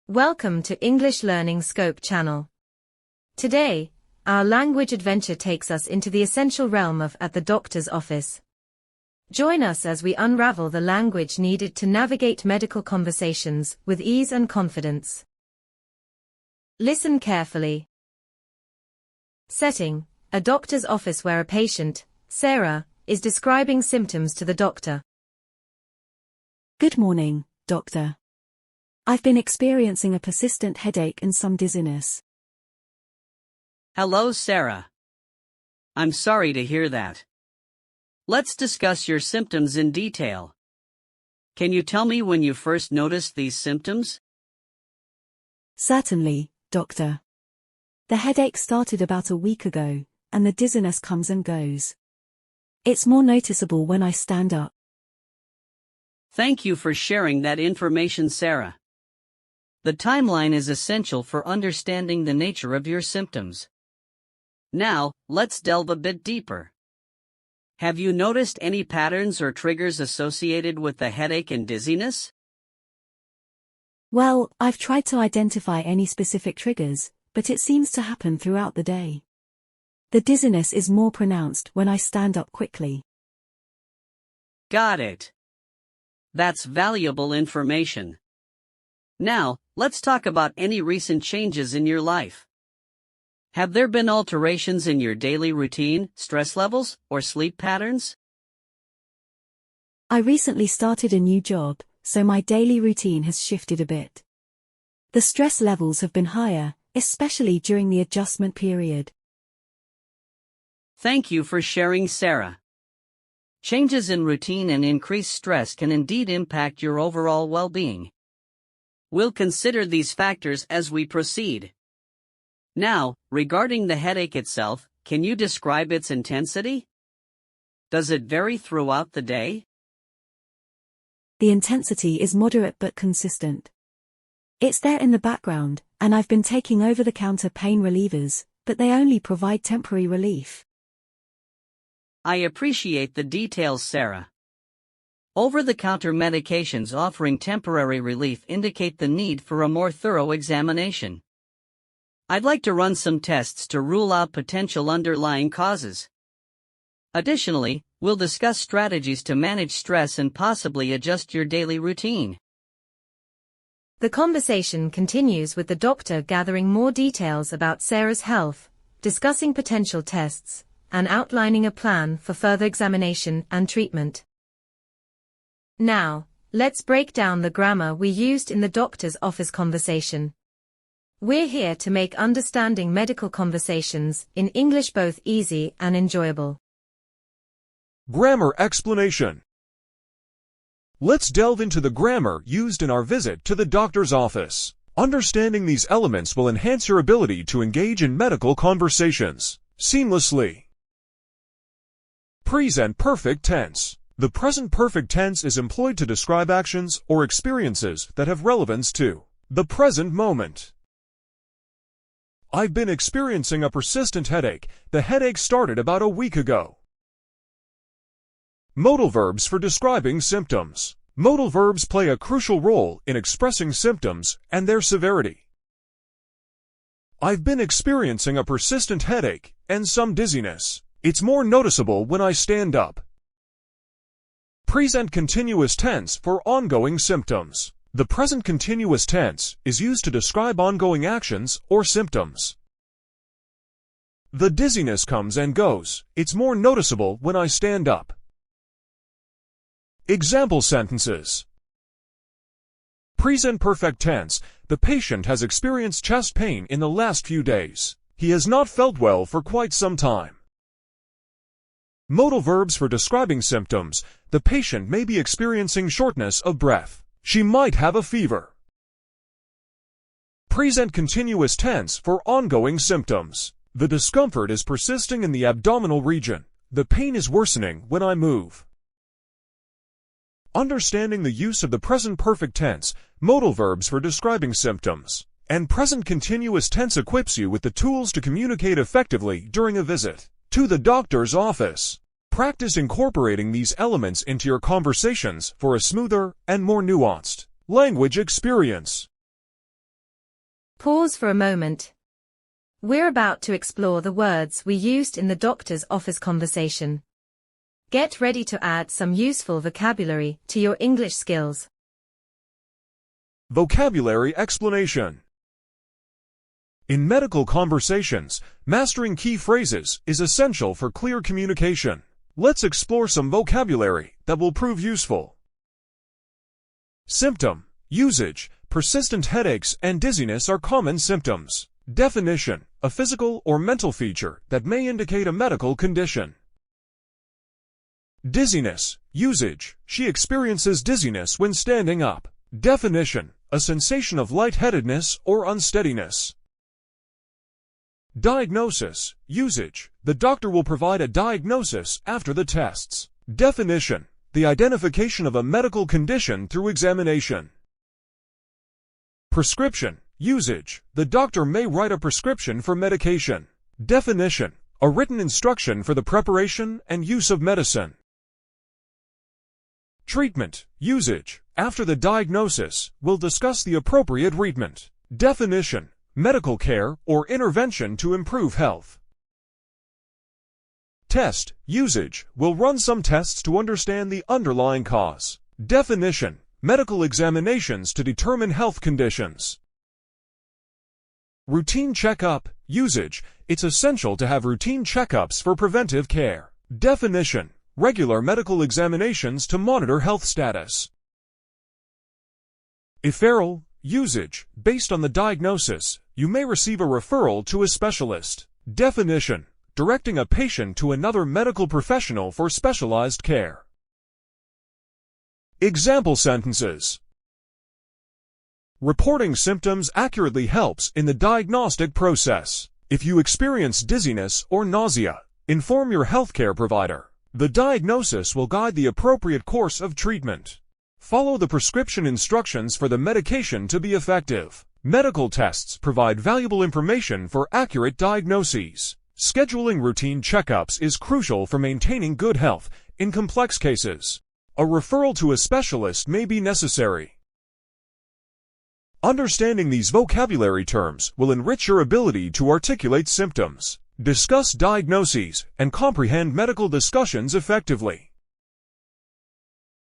Welcome to English Learning Scope channel. Today, our language adventure takes us into the essential realm of at the doctor's office. Join us as we unravel the language needed to navigate medical conversations with ease and confidence. Listen carefully. Setting: a doctor's office where a patient, Sarah, is describing symptoms to the doctor. Good morning, doctor. I've been experiencing a persistent headache and some dizziness. Hello, Sarah. I'm sorry to hear that. Let's discuss your symptoms in detail. Can you tell me when you first noticed these symptoms? Certainly, doctor. The headache started about a week ago, and the dizziness comes and goes. It's more noticeable when I stand up. Thank you for sharing that information, Sarah. The timeline is essential for understanding the nature of your symptoms. Now, let's delve a bit deeper. Have you noticed any patterns or triggers associated with the headache and dizziness? Well, I've tried to identify any specific triggers, but it seems to happen throughout the day. The dizziness is more pronounced when I stand up quickly. Got it. That's valuable information. Now, let's talk about any recent changes in your life. Have there been alterations in your daily routine, stress levels, or sleep patterns? I recently started a new job, so my daily routine has shifted a bit. The stress levels have been higher, especially during the adjustment period. Thank you for sharing, Sarah. Changes in routine and increased stress can indeed impact your overall well-being. We'll consider these factors as we proceed. Now, regarding the headache itself, can you describe its intensity? Does it vary throughout the day? The intensity is moderate but consistent. It's there in the background, and I've been taking over-the-counter pain relievers, but they only provide temporary relief. I appreciate the details, Sarah. Over-the-counter medications offering temporary relief indicate the need for a more thorough examination. I'd like to run some tests to rule out potential underlying causes. Additionally, we'll discuss strategies to manage stress and possibly adjust your daily routine. The conversation continues with the doctor gathering more details about Sarah's health, discussing potential tests, and outlining a plan for further examination and treatment. Now, let's break down the grammar we used in the doctor's office conversation. We're here to make understanding medical conversations in English both easy and enjoyable. Grammar explanation. Let's delve into the grammar used in our visit to the doctor's office. Understanding these elements will enhance your ability to engage in medical conversations seamlessly. Present perfect tense. The present perfect tense is employed to describe actions or experiences that have relevance to the present moment. I've been experiencing a persistent headache. The headache started about a week ago. Modal verbs for describing symptoms. Modal verbs play a crucial role in expressing symptoms and their severity. I've been experiencing a persistent headache and some dizziness. It's more noticeable when I stand up. Present continuous tense for ongoing symptoms. The present continuous tense is used to describe ongoing actions or symptoms. The dizziness comes and goes. It's more noticeable when I stand up. Example sentences. Present perfect tense. The patient has experienced chest pain in the last few days. He has not felt well for quite some time. Modal verbs for describing symptoms. The patient may be experiencing shortness of breath. She might have a fever. Present continuous tense for ongoing symptoms. The discomfort is persisting in the abdominal region. The pain is worsening when I move. Understanding the use of the present perfect tense, modal verbs for describing symptoms, and present continuous tense equips you with the tools to communicate effectively during a visit to the doctor's office. Practice incorporating these elements into your conversations for a smoother and more nuanced language experience. Pause for a moment. We're about to explore the words we used in the doctor's office conversation. Get ready to add some useful vocabulary to your English skills. Vocabulary explanation. In medical conversations, mastering key phrases is essential for clear communication. Let's explore some vocabulary that will prove useful. Symptom. Usage. Persistent headaches and dizziness are common symptoms. Definition. A physical or mental feature that may indicate a medical condition. Dizziness. Usage. She experiences dizziness when standing up. Definition. A sensation of lightheadedness or unsteadiness. Diagnosis. Usage. The doctor will provide a diagnosis after the tests. Definition. The identification of a medical condition through examination. Prescription. Usage. The doctor may write a prescription for medication. Definition. A written instruction for the preparation and use of medicine. Treatment. Usage. After the diagnosis, we'll discuss the appropriate treatment. Definition. Medical care or intervention to improve health. Test. Usage. We'll run some tests to understand the underlying cause. Definition. Medical examinations to determine health conditions. Routine checkup. Usage. It's essential to have routine checkups for preventive care. Definition. Regular medical examinations to monitor health status. Referral. Usage. Based on the diagnosis, you may receive a referral to a specialist. Definition. Directing a patient to another medical professional for specialized care. Example sentences. Reporting symptoms accurately helps in the diagnostic process. If you experience dizziness or nausea, inform your healthcare provider. The diagnosis will guide the appropriate course of treatment. Follow the prescription instructions for the medication to be effective. Medical tests provide valuable information for accurate diagnoses. Scheduling routine checkups is crucial for maintaining good health in complex cases. A referral to a specialist may be necessary. Understanding these vocabulary terms will enrich your ability to articulate symptoms, discuss diagnoses, and comprehend medical discussions effectively.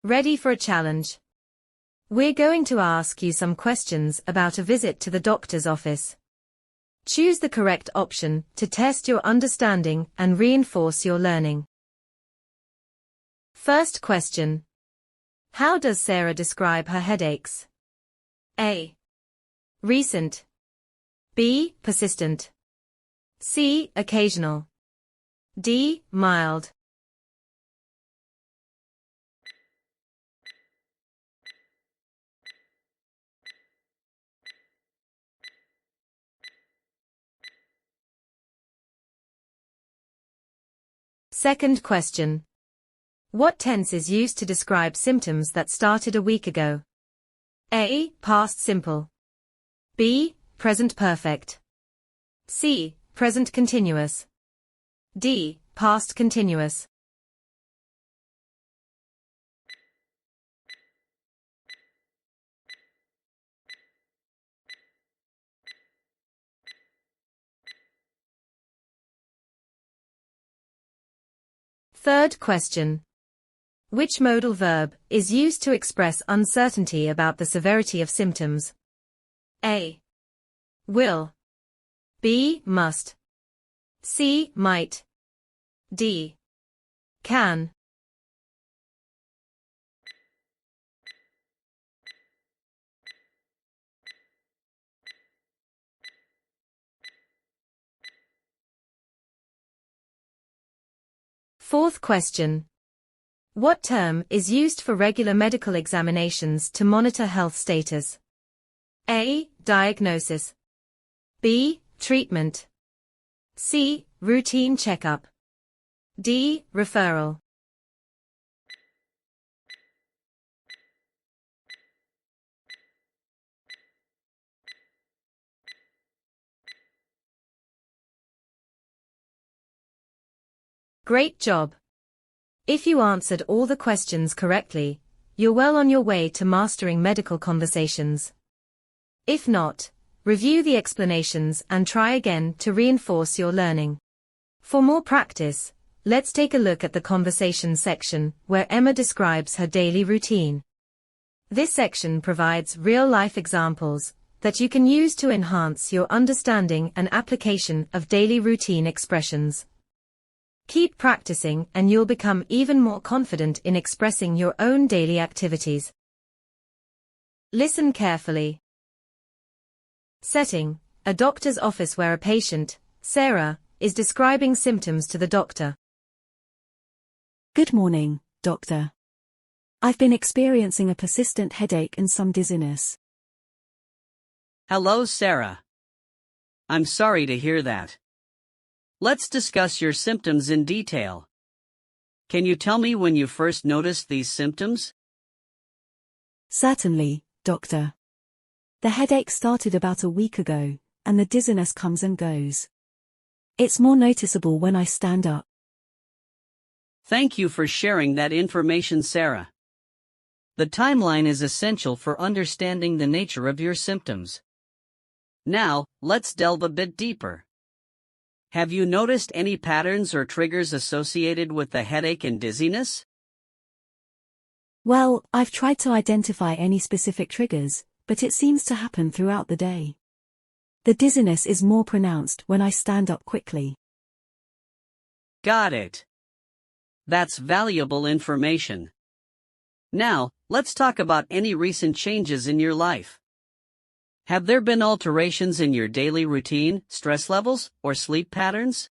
Ready for a challenge? We're going to ask you some questions about a visit to the doctor's office. Choose the correct option to test your understanding and reinforce your learning. First question. How does Sarah describe her headaches? A. Recent. B. Persistent. C. Occasional. D. Mild. Second question. What tense is used to describe symptoms that started a week ago? A. Past simple. B. Present perfect. C. Present continuous. D. Past continuous. Third question. Which modal verb is used to express uncertainty about the severity of symptoms? A. Will. B. Must. C. Might. D. Can. Fourth question. What term is used for regular medical examinations to monitor health status? A. Diagnosis. B. Treatment. C. Routine checkup. D. Referral. Great job! If you answered all the questions correctly, you're well on your way to mastering medical conversations. If not, Review the explanations and try again to reinforce your learning. For more practice, let's take a look at the conversation section, where Emma describes her daily routine. This section provides real-life examples that you can use to enhance your understanding and application of daily routine expressions. Keep practicing and you'll become even more confident in expressing your own daily activities. Listen carefully. Setting: a doctor's office where a patient, Sarah, is describing symptoms to the doctor. Good morning, doctor. I've been experiencing a persistent headache and some dizziness. Hello, Sarah. I'm sorry to hear that. Let's discuss your symptoms in detail. Can you tell me when you first noticed these symptoms? Certainly, doctor. The headache started about a week ago, and the dizziness comes and goes. It's more noticeable when I stand up. Thank you for sharing that information, Sarah. The timeline is essential for understanding the nature of your symptoms. Now, let's delve a bit deeper. Have you noticed any patterns or triggers associated with the headache and dizziness? Well, I've tried to identify any specific triggers, but it seems to happen throughout the day. The dizziness is more pronounced when I stand up quickly. Got it. That's valuable information. Now, let's talk about any recent changes in your life. Have there been alterations in your daily routine, stress levels, or sleep patterns?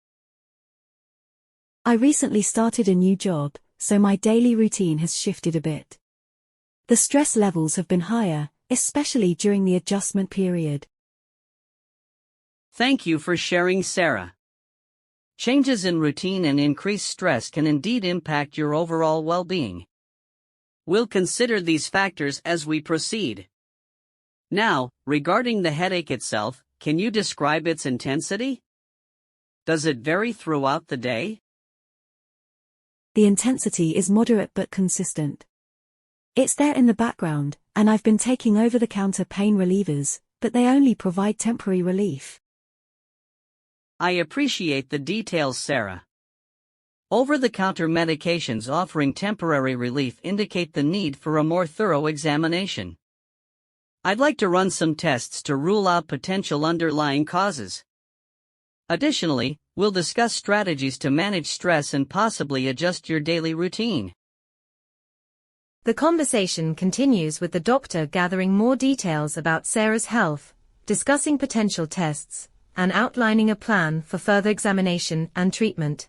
I recently started a new job, so my daily routine has shifted a bit. The stress levels have been higher, especially during the adjustment period. Thank you for sharing, Sarah. Changes in routine and increased stress can indeed impact your overall well-being. We'll consider these factors as we proceed. Now, regarding the headache itself, can you describe its intensity? Does it vary throughout the day? The intensity is moderate but consistent. It's there in the background, and I've been taking over-the-counter pain relievers, but they only provide temporary relief. I appreciate the details, Sarah. Over-the-counter medications offering temporary relief indicate the need for a more thorough examination. I'd like to run some tests to rule out potential underlying causes. Additionally, we'll discuss strategies to manage stress and possibly adjust your daily routine. The conversation continues with the doctor gathering more details about Sarah's health, discussing potential tests, and outlining a plan for further examination and treatment.